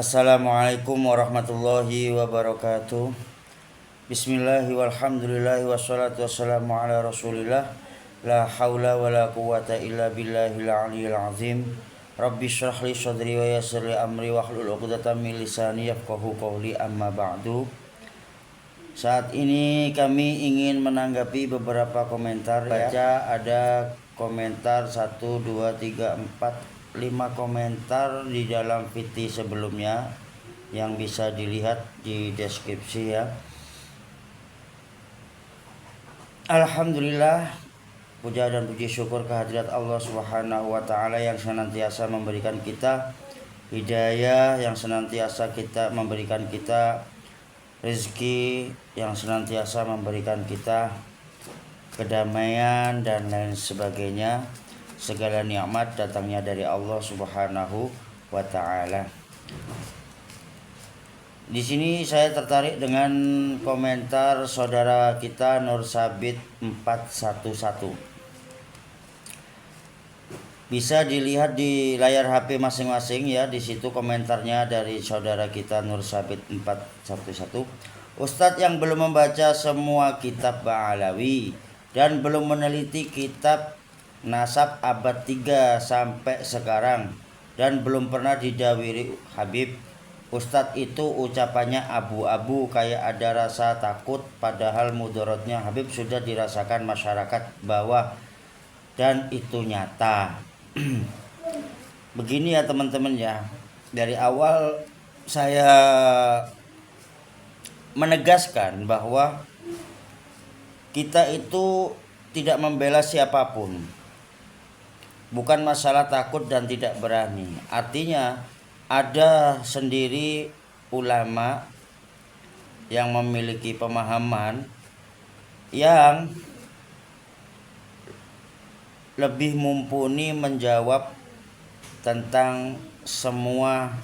Assalamualaikum warahmatullahi wabarakatuh. Bismillahi walhamdulillahi wassalatu wassalamu ala rasulillah. La hawla wa la quwata illa billahil aliyil azim. Rabbi syrah li sadri wa yassir li amri wahlul 'uqdatam min lisani yafqahu qawli, amma ba'du. Saat ini kami ingin menanggapi beberapa komentar. Baca ada komentar 1, 2, 3, 4, 5 komentar di dalam VT sebelumnya yang bisa dilihat di deskripsi ya. Alhamdulillah, puja dan puji syukur kehadirat Allah Subhanahu wa taala yang senantiasa memberikan kita hidayah, yang senantiasa memberikan kita rezeki, yang senantiasa memberikan kita kedamaian dan lain sebagainya. Segala nikmat datangnya dari Allah Subhanahu wa taala. Di sini saya tertarik dengan komentar saudara kita Nur Sabit 411. Bisa dilihat di layar HP masing-masing ya, di situ komentarnya dari saudara kita Nur Sabit 411. Ustadz yang belum membaca semua kitab Ba'alawi dan belum meneliti kitab Nasab abad 3 sampai sekarang dan belum pernah didawiri Habib, Ustadz itu ucapannya abu-abu, kayak ada rasa takut, padahal mudaratnya Habib sudah dirasakan masyarakat bawah dan itu nyata. Begini ya teman-teman ya, dari awal saya menegaskan bahwa kita itu tidak membela siapapun. Bukan masalah takut dan tidak berani. Artinya ada sendiri ulama yang memiliki pemahaman yang lebih mumpuni menjawab tentang semua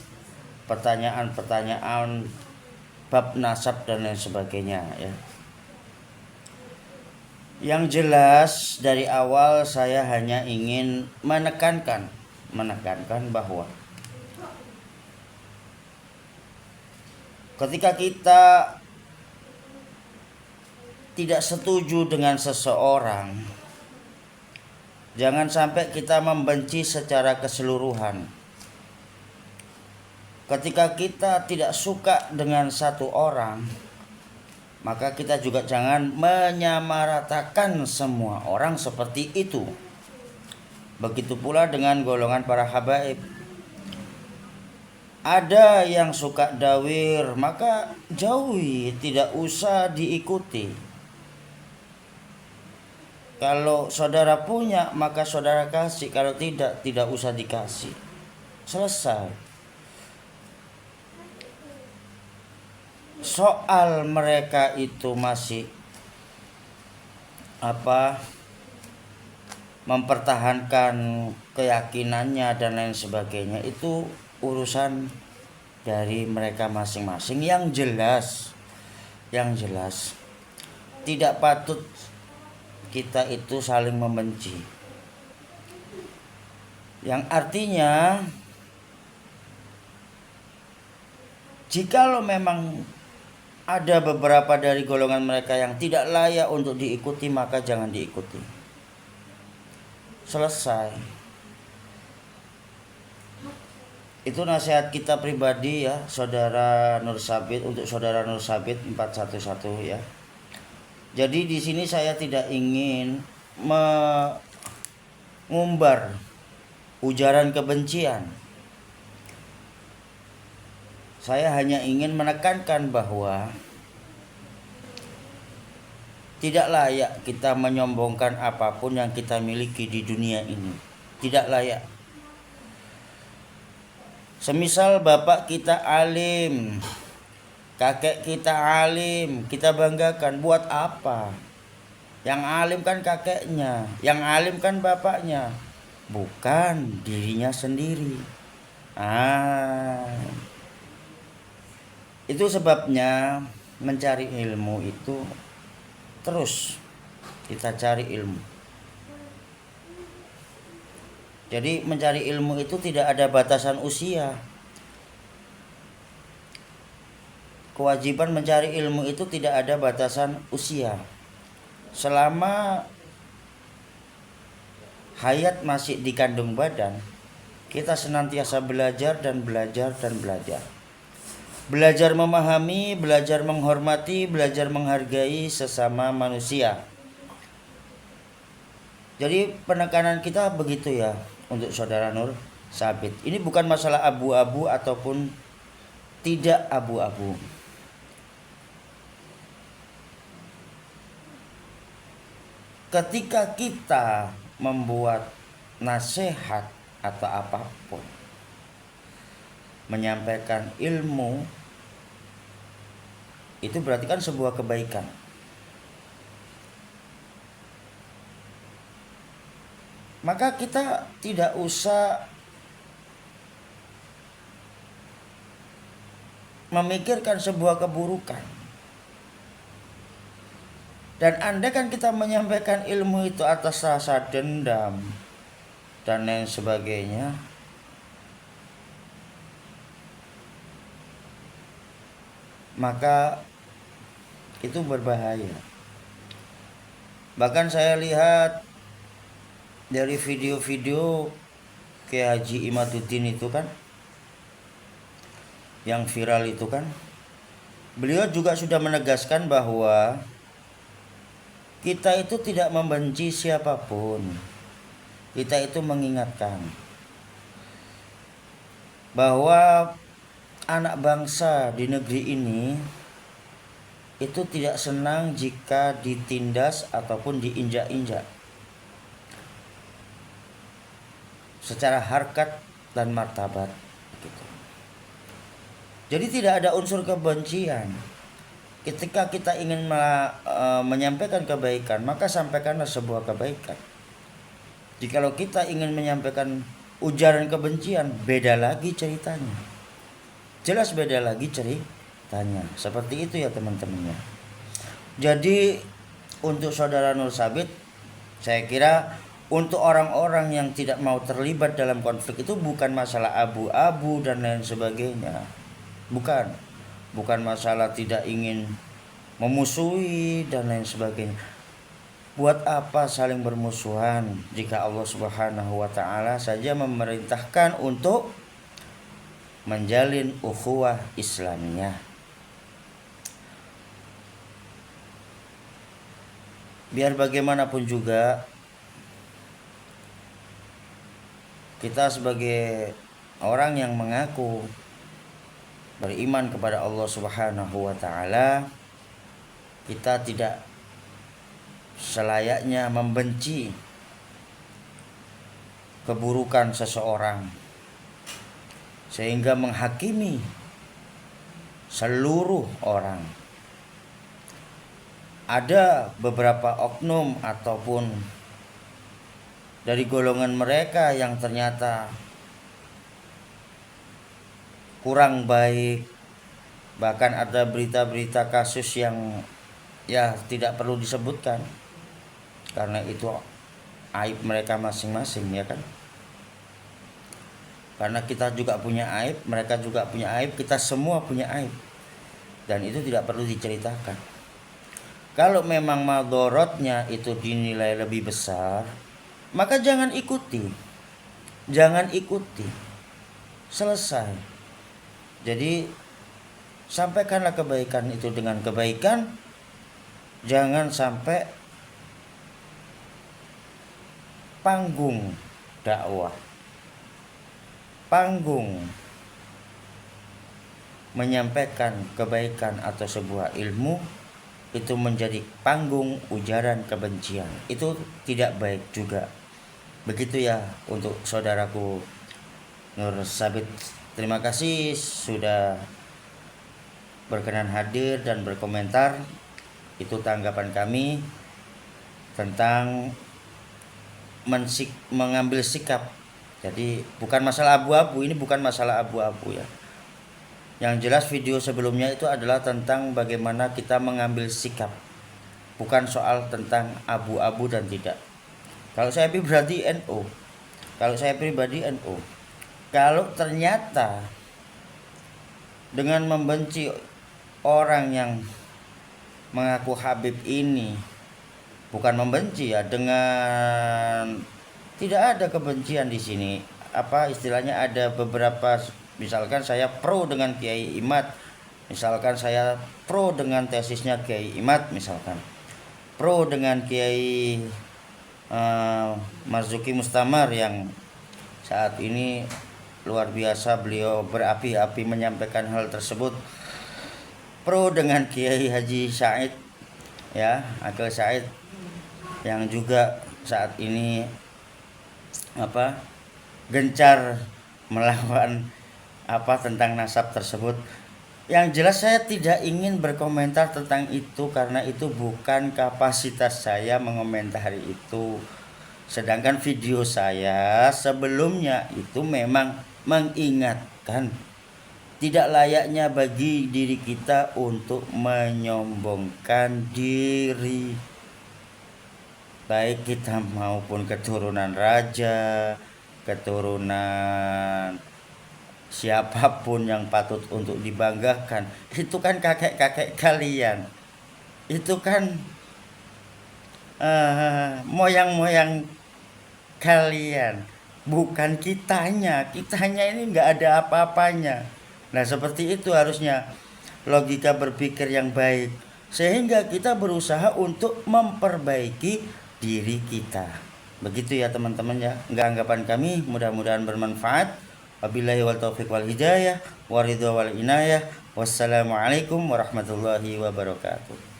pertanyaan-pertanyaan bab nasab dan lain sebagainya ya. Yang jelas dari awal saya hanya ingin menekankan bahwa ketika kita tidak setuju dengan seseorang, jangan sampai kita membenci secara keseluruhan. Ketika kita tidak suka dengan satu orang, maka kita juga jangan menyamaratakan semua orang seperti itu. Begitu pula dengan golongan para habaib. Ada yang suka dawir, maka jauhi, tidak usah diikuti. Kalau saudara punya, maka saudara kasih. Kalau tidak usah dikasih. Selesai. Soal mereka itu masih mempertahankan keyakinannya dan lain sebagainya, itu urusan dari mereka masing-masing. Yang jelas tidak patut kita itu saling membenci, yang artinya jikalau memang ada beberapa dari golongan mereka yang tidak layak untuk diikuti, maka jangan diikuti. Selesai. Itu nasihat kita pribadi ya, saudara Nur Sabit, untuk saudara Nur Sabit 411 ya. Jadi di sini saya tidak ingin mengumbar ujaran kebencian. Saya hanya ingin menekankan bahwa tidak layak kita menyombongkan apapun yang kita miliki di dunia ini. Tidak layak. Semisal bapak kita alim, kakek kita alim, kita banggakan. Buat apa? Yang alim kan kakeknya, yang alim kan bapaknya, bukan dirinya sendiri. Itu sebabnya mencari ilmu itu terus kita cari ilmu. Jadi mencari ilmu itu tidak ada batasan usia. kewajiban mencari ilmu itu tidak ada batasan usia. Selama hayat masih di kandung badan, kita senantiasa belajar dan belajar dan belajar. Belajar memahami, belajar menghormati, belajar menghargai sesama manusia. Jadi penekanan kita begitu ya untuk saudara Nur Sabit. Ini bukan masalah abu-abu ataupun tidak abu-abu. Ketika kita membuat nasihat atau apapun, menyampaikan ilmu, itu berarti kan sebuah kebaikan. Maka kita tidak usah memikirkan sebuah keburukan. Dan andai kan kita menyampaikan ilmu itu atas rasa dendam dan lain sebagainya, maka itu berbahaya. Bahkan saya lihat dari video-video kayak Haji Imaduddin itu kan, yang viral itu kan, beliau juga sudah menegaskan bahwa kita itu tidak membenci siapapun. Kita itu mengingatkan bahwa anak bangsa di negeri ini itu tidak senang jika ditindas ataupun diinjak-injak secara harkat dan martabat gitu. Jadi tidak ada unsur kebencian. Ketika kita ingin menyampaikan kebaikan, maka sampaikanlah sebuah kebaikan. Jikalau kita ingin menyampaikan ujaran kebencian, beda lagi ceritanya. Jelas beda lagi ceritanya. Seperti itu ya teman-temannya. Jadi untuk saudara Nur Sabit, saya kira untuk orang-orang yang tidak mau terlibat dalam konflik itu bukan masalah abu-abu dan lain sebagainya. Bukan masalah tidak ingin memusuhi dan lain sebagainya. Buat apa saling bermusuhan jika Allah Subhanahu wa taala saja memerintahkan untuk menjalin ukhuwah Islamiyah. Biar bagaimanapun juga, kita sebagai orang yang mengaku beriman kepada Allah Subhanahu wa taala, kita tidak selayaknya membenci keburukan seseorang sehingga menghakimi seluruh orang. Ada beberapa oknum ataupun dari golongan mereka yang ternyata kurang baik. Bahkan ada berita-berita kasus yang ya tidak perlu disebutkan, karena itu aib mereka masing-masing, ya kan. Karena kita juga punya aib, mereka juga punya aib, kita semua punya aib, dan itu tidak perlu diceritakan. Kalau memang madorotnya itu dinilai lebih besar, maka jangan ikuti. Selesai. Jadi sampaikanlah kebaikan itu dengan kebaikan. Jangan sampai panggung dakwah, panggung menyampaikan kebaikan atau sebuah ilmu itu menjadi panggung ujaran kebencian. Itu tidak baik juga. Begitu ya untuk saudaraku Nur Sabit. Terima kasih sudah berkenan hadir dan berkomentar. Itu tanggapan kami tentang mengambil sikap. Jadi bukan masalah abu-abu, ini bukan masalah abu-abu ya. Yang jelas video sebelumnya itu adalah tentang bagaimana kita mengambil sikap, bukan soal tentang abu-abu dan tidak. Kalau saya pribadi NU, kalau ternyata dengan membenci orang yang mengaku Habib ini bukan membenci ya, dengan tidak ada kebencian di sini. Apa istilahnya, ada beberapa, misalkan saya pro dengan Kiai Imad, misalkan saya pro dengan tesisnya Kiai Imad, misalkan pro dengan Kiai Marzuki Mustamar yang saat ini luar biasa, beliau berapi-api menyampaikan hal tersebut. Pro dengan Kiai Haji Said ya, Akil Said, yang juga saat ini gencar melawan tentang nasab tersebut. Yang jelas saya tidak ingin berkomentar tentang itu karena itu bukan kapasitas saya mengomentari itu. Sedangkan video saya sebelumnya itu memang mengingatkan tidak layaknya bagi diri kita untuk menyombongkan diri, baik kita maupun keturunan raja, keturunan siapapun yang patut untuk dibanggakan. Itu kan kakek-kakek kalian, itu kan moyang-moyang kalian, bukan kitanya ini nggak ada apa-apanya. Nah seperti itu harusnya logika berpikir yang baik, sehingga kita berusaha untuk memperbaiki diri kita. Begitu ya teman-teman ya. Anggapan kami mudah-mudahan bermanfaat. Wabillahi wal taufiq wal hidayah, waridho wal inayah. Wassalamualaikum warahmatullahi wabarakatuh.